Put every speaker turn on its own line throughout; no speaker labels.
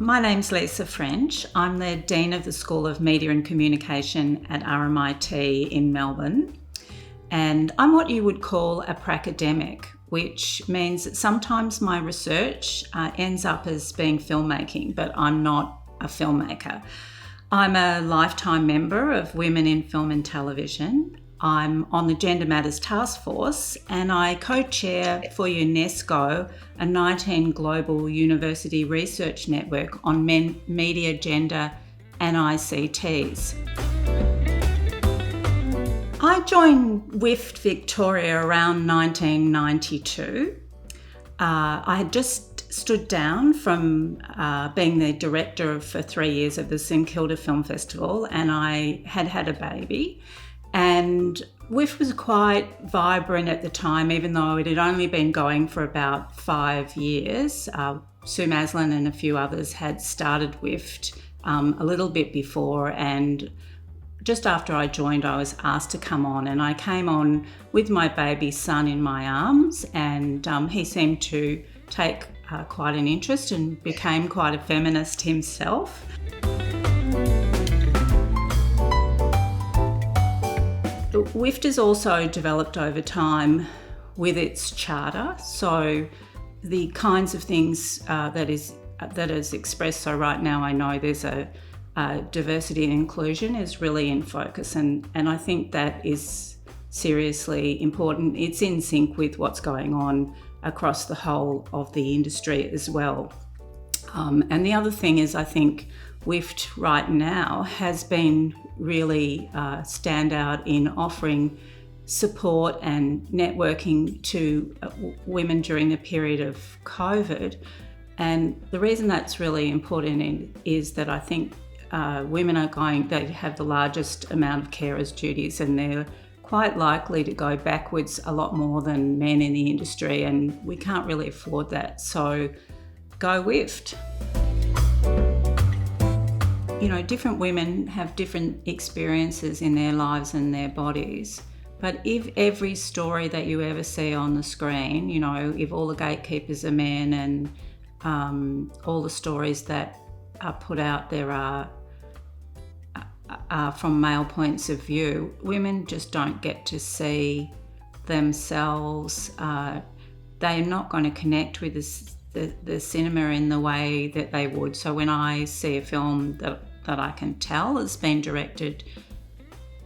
My name's Lisa French. I'm the Dean of the School of Media and Communication at RMIT in Melbourne. And I'm what you would call a pracademic, which means that sometimes my research ends up as being filmmaking, but I'm not a filmmaker. I'm a lifetime member of Women in Film and Television. I'm on the Gender Matters Task Force and I co-chair for UNESCO a 19 global university research network on media, gender and ICTs. I joined WIFT Victoria around 1992. I had just stood down from being the director for 3 years of the St Kilda Film Festival, and I had a baby. And WIFT was quite vibrant at the time, even though it had only been going for about 5 years. Sue Maslin and a few others had started WIFT a little bit before, and just after I joined, I was asked to come on, and I came on with my baby son in my arms, and he seemed to take quite an interest and became quite a feminist himself. WIFT has also developed over time with its charter, so the kinds of things that is expressed. So right now I know there's a diversity and inclusion is really in focus, and I think that is seriously important. It's in sync with what's going on across the whole of the industry as well. And the other thing is, I think WIFT right now has been really stand out in offering support and networking to women during the period of COVID. And the reason that's really important is that I think women they have the largest amount of carers duties, and they're quite likely to go backwards a lot more than men in the industry, and we can't really afford that. So go WIFT. You know, different women have different experiences in their lives and their bodies. But if every story that you ever see on the screen, you know, if all the gatekeepers are men and all the stories that are put out there are from male points of view, women just don't get to see themselves. They're not going to connect with the cinema in the way that they would. So when I see a film that I can tell has been directed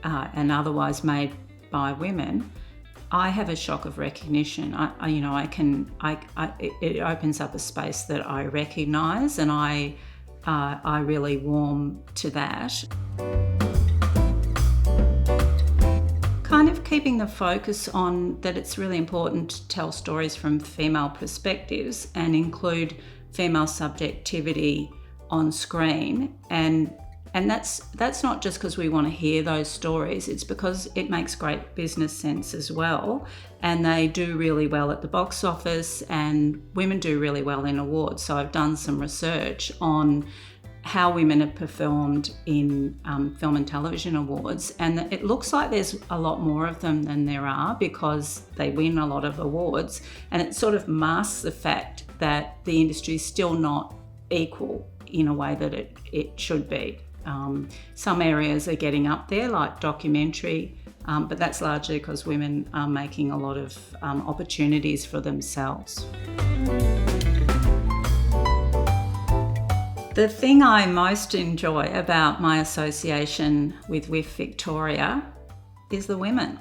and otherwise made by women, I have a shock of recognition. It opens up a space that I recognise, and I really warm to that. Kind of keeping the focus on that it's really important to tell stories from female perspectives and include female subjectivity on screen, and that's not just because we want to hear those stories, it's because it makes great business sense as well, and they do really well at the box office, and women do really well in awards. So I've done some research on how women have performed in film and television awards, and it looks like there's a lot more of them than there are because they win a lot of awards, and it sort of masks the fact that the industry is still not equal in a way that it should be. Some areas are getting up there, like documentary, but that's largely because women are making a lot of opportunities for themselves. The thing I most enjoy about my association with WIFT Victoria is the women.